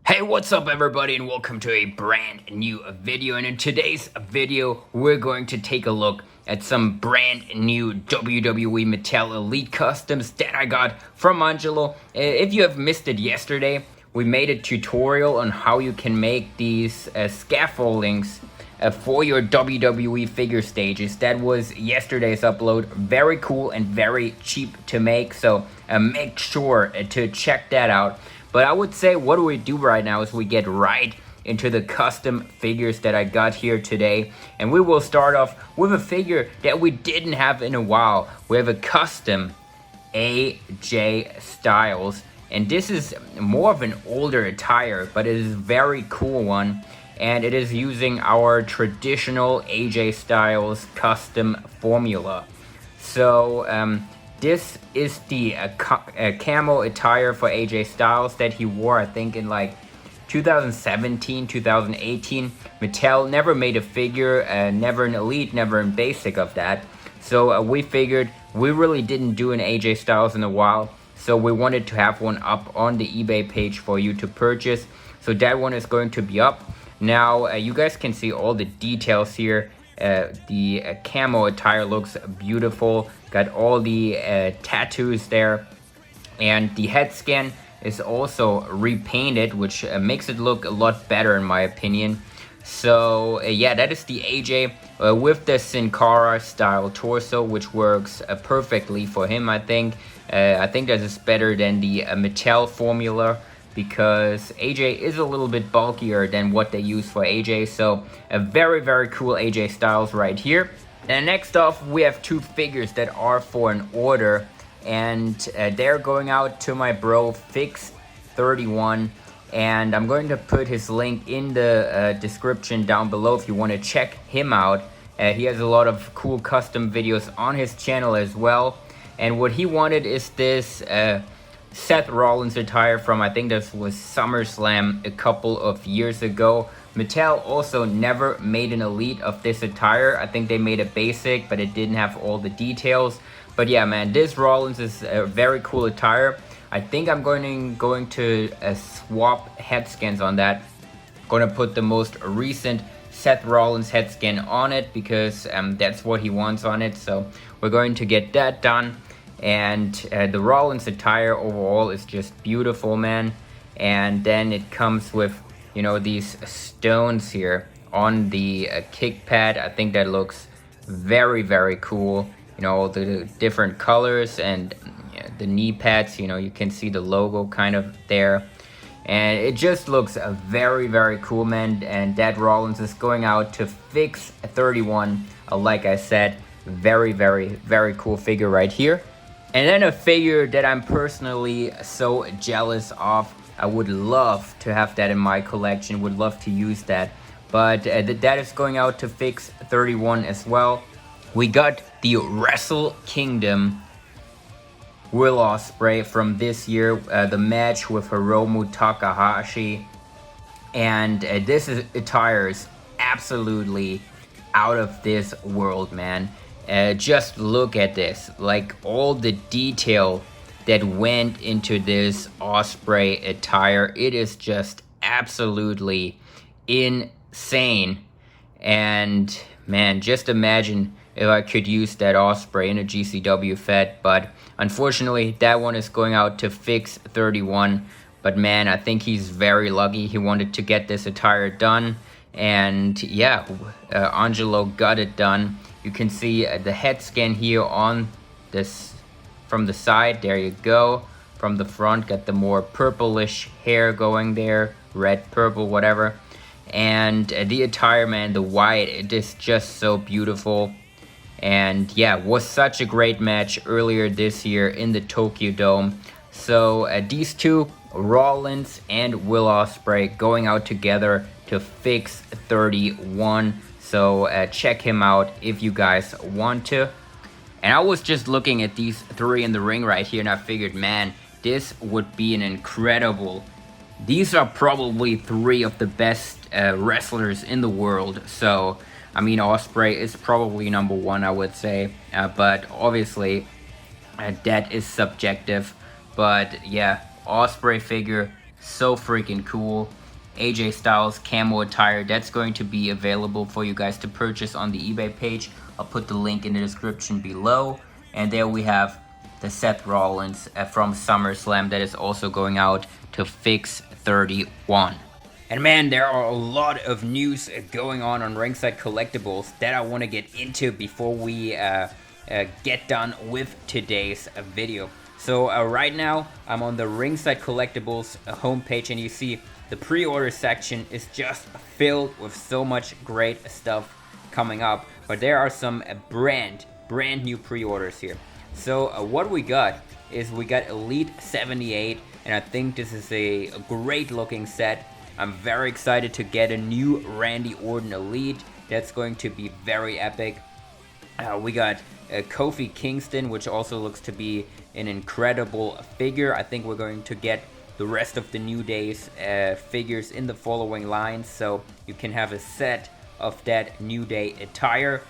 Hey, what's up everybody, and welcome to a brand new video. And in today's video, we're going to take a look at some brand new WWE Mattel Elite Customs that I got from Angelo. If you have missed it yesterday, we made a tutorial on how you can make these scaffoldings for your WWE figure stages. That was yesterday's upload. Very cool and very cheap to make, so make sure to check that out. But I would say what we do right now is we get right into the custom figures that I got here today. And we will start off with a figure that we didn't have in a while. We have a custom AJ Styles. And this is more of an older attire, but it is a very cool one. And it is using our traditional AJ Styles custom formula. So, this is the camo attire for AJ Styles that he wore, I think, in like 2017, 2018. Mattel never made a figure, never an Elite, never in basic of that. So we figured we really didn't do an AJ Styles in a while. So we wanted to have one up on the eBay page for you to purchase. So that one is going to be up. Now, you guys can see all the details here. The camo attire looks beautiful. Got all the tattoos there, and the head scan is also repainted, which makes it look a lot better in my opinion. So yeah, that is the AJ with the Sin Cara style torso, which works perfectly for him. I think that is better than the Mattel formula, because AJ is a little bit bulkier than what they use for AJ. So a very cool AJ Styles right here. And next off, we have two figures that are for an order, and they're going out to my bro Fix31, and I'm going to put his link in the description down below if you want to check him out. He has a lot of cool custom videos on his channel as well, and what he wanted is this Seth Rollins attire from, I think this was Summerslam a couple of years ago. Mattel also never made an Elite of this attire. I think they made a basic, but it didn't have all the details. But yeah, man, this Rollins is a very cool attire. I think I'm going to swap head scans on that. I'm going to put the most recent Seth Rollins head scan on it, because that's what he wants on it. So we're going to get that done. And the Rollins attire overall is just beautiful, man. And then it comes with, you know, these stones here on the kick pad. I think that looks very cool. You know, the different colors and the knee pads, you know, you can see the logo kind of there. And it just looks very cool, man. And that Rollins is going out to Fix31. Like I said, very cool figure right here. And then a figure that I'm personally so jealous of. I would love to have that in my collection, would love to use that. But that is going out to Fix31 as well. We got the WrestleKingdom Will Ospreay from this year, the match with Hiromu Takahashi. And this attire is absolutely out of this world, man. Just look at this, like all the detail that went into this Ospreay attire. It is just absolutely insane. And man, just imagine if I could use that Ospreay in a GCW Fed. But unfortunately, that one is going out to Fix31. But man, I think he's very lucky. He wanted to get this attire done. And yeah, Angelo got it done. You can see the head scan here on this from the side. There you go. From the front, got the more purplish hair going there, red, purple, whatever. And the attire, man, the white, it is just so beautiful. And yeah, was such a great match earlier this year in the Tokyo Dome. So these two, Rollins and Will Ospreay, going out together to Fix31. So check him out if you guys want to. And I was just looking at these three in the ring right here, and I figured, man, this would be an incredible... These are probably three of the best wrestlers in the world. So, I mean, Ospreay is probably number one, I would say. But obviously, that is subjective. But yeah, Ospreay figure So freaking cool. AJ Styles Camo attire, that's going to be available for you guys to purchase on the eBay page. I'll put the link in the description below. And there we have the Seth Rollins from Summerslam that is also going out to Fix 31. And man, there are a lot of news going on Ringside Collectibles that I want to get into before we get done with today's video. So right now, I'm on the Ringside Collectibles homepage, and you see the pre-order section is just filled with so much great stuff coming up. But there are some brand new pre-orders here. So what we got is we got Elite 78, and I think this is a great looking set. I'm very excited to get a new Randy Orton Elite. That's going to be very epic. We got Kofi Kingston, which also looks to be an incredible figure. I think we're going to get the rest of the New Day's figures in the following lines, so you can have a set of that New Day attire.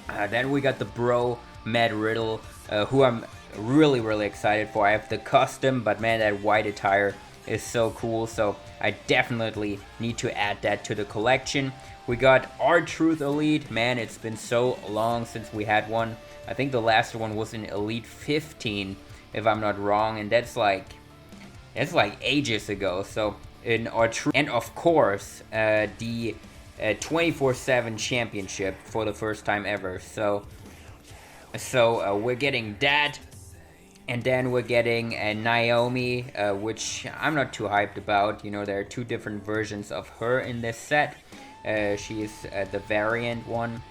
Then we got the Bro Matt Riddle, who I'm really excited for. I have the custom, but man, that white attire is so cool, so I definitely need to add that to the collection. We got R-Truth Elite. Man, it's been so long since we had one. I think the last one was in Elite 15, if I'm not wrong, and that's like ages ago. So in R-Truth, and of course the 24/7 championship for the first time ever. So we're getting that. And then we're getting Naomi, which I'm not too hyped about. You know, there are two different versions of her in this set. She is the variant one.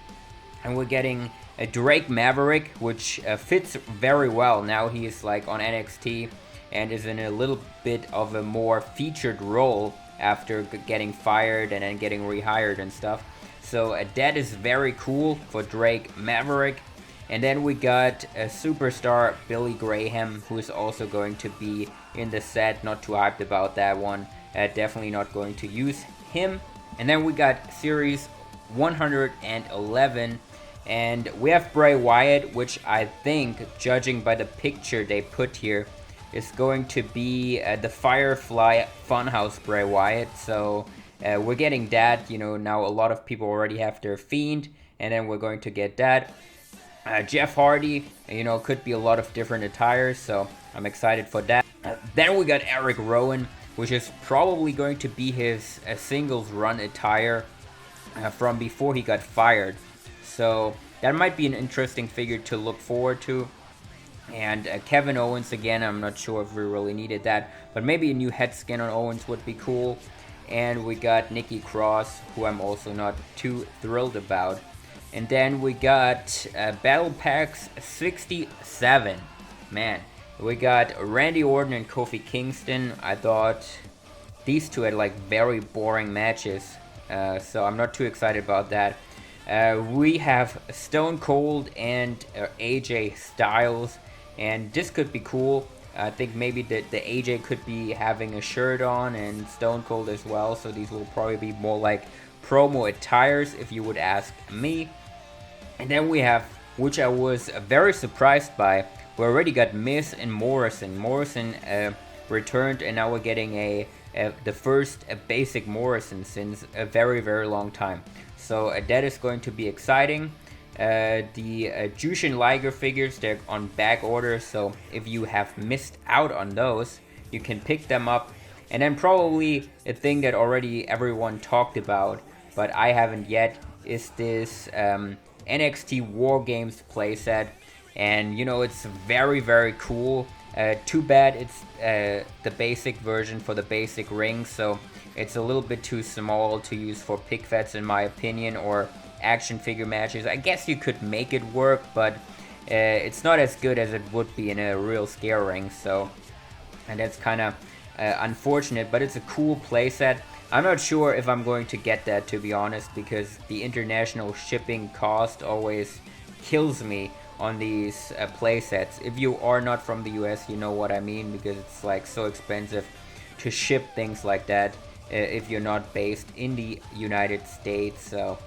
And we're getting Drake Maverick, which fits very well. Now he is like on NXT and is in a little bit of a more featured role after getting fired and then getting rehired and stuff. So that is very cool for Drake Maverick. And then we got a superstar Billy Graham, who is also going to be in the set. Not too hyped about that one. Definitely not going to use him. And then we got Series 111. And we have Bray Wyatt, which I think, judging by the picture they put here, is going to be the Firefly Funhouse Bray Wyatt. So we're getting that. You know, now a lot of people already have their Fiend. And then we're going to get that. Jeff Hardy, you know, could be a lot of different attires, so I'm excited for that. Then we got Erick Rowan, which is probably going to be his singles run attire from before he got fired. So that might be an interesting figure to look forward to. And Kevin Owens again, I'm not sure if we really needed that, but maybe a new head skin on Owens would be cool. And we got Nikki Cross, who I'm also not too thrilled about. And then we got Battle Packs 67. Man, we got Randy Orton and Kofi Kingston. I thought these two had like very boring matches, so I'm not too excited about that. We have Stone Cold and AJ Styles, and this could be cool. I think maybe the AJ could be having a shirt on, and Stone Cold as well, so these will probably be more like promo attires if you would ask me. And then we have, which I was very surprised by, we already got Miz and Morrison. Morrison returned, and now we're getting the first basic Morrison since a very long time. So that is going to be exciting. The Jushin Liger figures, they're on back order, so if you have missed out on those, you can pick them up. And then probably a thing that already everyone talked about, but I haven't yet, is this NXT Wargames playset. And you know, it's very cool. Too bad it's the basic version for the basic ring, so it's a little bit too small to use for pick fets in my opinion, or action figure matches. I guess you could make it work, but it's not as good as it would be in a real scale ring, so, and that's kind of unfortunate, but it's a cool playset. I'm not sure if I'm going to get that, to be honest, because the international shipping cost always kills me on these playsets. If you are not from the US, you know what I mean, because it's like so expensive to ship things like that if you're not based in the United States. So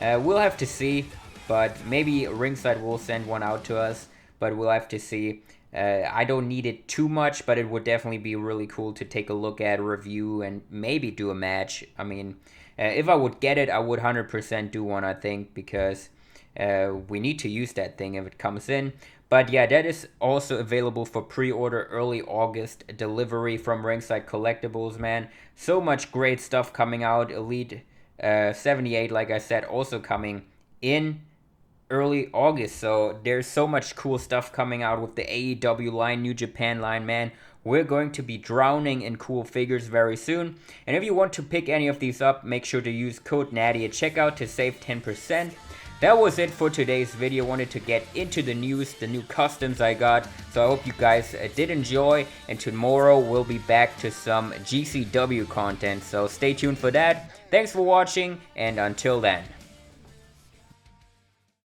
we'll have to see, but maybe Ringside will send one out to us, but we'll have to see. I don't need it too much, but it would definitely be really cool to take a look at, review, and maybe do a match. I mean, if I would get it, I would 100% do one, I think, because we need to use that thing if it comes in. But yeah, that is also available for pre-order, early August delivery from Ringside Collectibles, man. So much great stuff coming out. Elite 78, like I said, also coming in early August. So there's so much cool stuff coming out with the AEW line, New Japan line, man. We're going to be drowning in cool figures very soon. And if you want to pick any of these up, make sure to use code GNADDI at checkout to save 10%. That was it for today's video. Wanted to get into the news, the new customs I got. So I hope you guys did enjoy. And tomorrow we'll be back to some GCW content. So stay tuned for that. Thanks for watching, and until then.